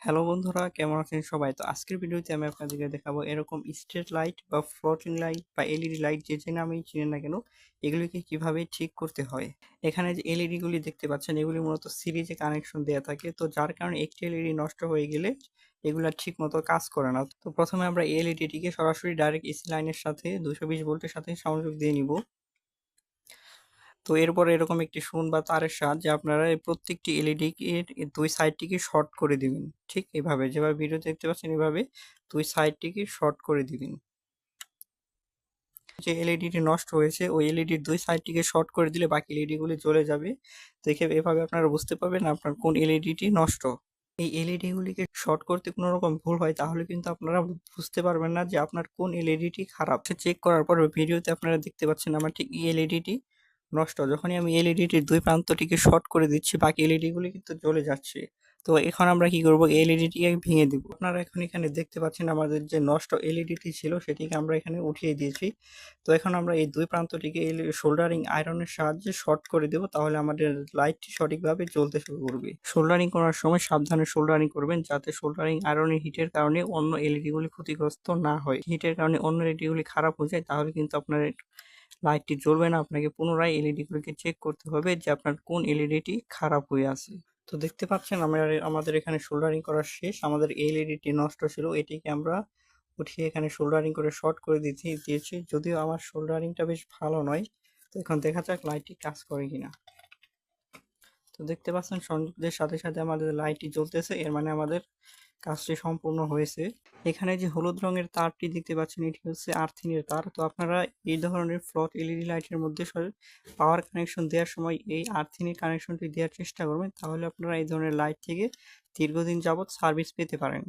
Hello বন্ধুরা, কেমন আছেন সবাই? তো আজকের ভিডিওতে আমি আপনাদেরকে দেখাবো এরকম স্ট্রিট লাইট বা ফ্লোটিং লাইট বা এলইডি লাইট যে নামেই চিনেন না কেন, এগুলিকে কিভাবে ঠিক করতে হয়। এখানে যে এলইডি গুলি দেখতে পাচ্ছেন, এগুলি মূলত সিরিজে কানেকশন দেওয়া থাকে, তো যার কারণে একটি এলইডি নষ্ট হয়ে গেলে এগুলা ঠিক মতো কাজ করে না। তো প্রথমে আমরা এলইডিটিকে সরাসরি ডাইরেক্ট এসি লাইনের সাথে 220 ভোল্টের সাথে সংযোগ দিয়ে নিব। তো এরপরে এরকম একটি সুন বা তারের সাহায্যে আপনারা এই প্রত্যেকটি এলইডি এর দুই সাইডটিকে শর্ট করে দিবেন। ঠিক এভাবে যেভাবে ভিডিও দেখতে পাচ্ছেন, এভাবে দুই সাইডটিকে শর্ট করে দিবেন। যে এলইডিটি নষ্ট হয়েছে ওই এলইডির দুই সাইডটিকে শর্ট করে দিলে বাকি এলইডি গুলি জ্বলে যাবে। দেখে এভাবে আপনারা বুঝতে পারবেন আপনার কোন এলইডিটি নষ্ট। এই এলইডি গুলিকে শর্ট করতে কোনো রকম ভুল হয় তাহলে কিন্তু আপনারা বুঝতে পারবেন না যে আপনার কোন এলইডিটি খারাপ। চেক করার পর ভিডিওতে আপনারা দেখতে পাচ্ছেন আমার ঠিক এই এলইডিটি নষ্ট। যখনই আমি এলইডিটির দুই প্রান্তটিকে শর্ট করে দিচ্ছি বাকি এলইডি গুলি কিন্তু জ্বলে যাচ্ছে। তো এখন আমরা কি করব, এলইডিটিকে ভেঙে দিব। আপনারা এখন এখানে দেখতে পাচ্ছেন আমাদের যে নষ্ট এলইডিটি ছিল সেটিকে আমরা এখানে উঠিয়ে দিয়েছি। তো এখন আমরা এই দুই প্রান্তটিকে সোল্ডারিং আয়রনের সাহায্যে শর্ট করে দেব, তাহলে আমাদের লাইটটি সঠিকভাবে জ্বলতে শুরু করবে। সোল্ডারিং করার সময় সাবধানে সোল্ডারিং করবেন যাতে সোল্ডারিং আয়রনের হিটের কারণে অন্য এলইডি গুলি ক্ষতিগ্রস্ত না হয়। হিটের কারণে অন্য এলইডি গুলি খারাপ হয়ে যায় তাহলে কিন্তু আপনার লাইটটি জ্বলবে না। আপনাকে পুনরায় এলইডি গুলিকে চেক করতে হবে যে আপনার কোন এলইডিটি খারাপ হয়ে আছে। তো দেখতে পাচ্ছেন আমাদের এখানে সোল্ডারিং করা শেষ। আমাদের এলইডিটি নষ্ট ছিল, এটিকে আমরা উঠিয়ে এখানে সোল্ডারিং করে শর্ট করে দিয়েছি। যদিও আমার সোল্ডারিংটা বেশ ভালো নয়। তো এখন দেখা যাক লাইটটি কাজ করে কিনা। তো দেখতে পাচ্ছেন সংযোগের সাথে সাথে আমাদের লাইটটি জ্বলতেছে, এর মানে আমাদের কাজটি সম্পূর্ণ হয়েছে। এখানে যে হলুদ রঙের তারটি দেখতে পাচ্ছেন এটি হচ্ছে আর্থিংয়ের তার। তো আপনারা এই ধরনের ফ্লট এলইডি লাইটের মধ্যে পাওয়ার কানেকশন দেওয়ার সময় এই আর্থিংয়ের কানেকশনটি দেওয়ার চেষ্টা করবেন, তাহলে আপনারা এই ধরনের লাইট থেকে দীর্ঘদিন যাবৎ সার্ভিস পেতে পারেন।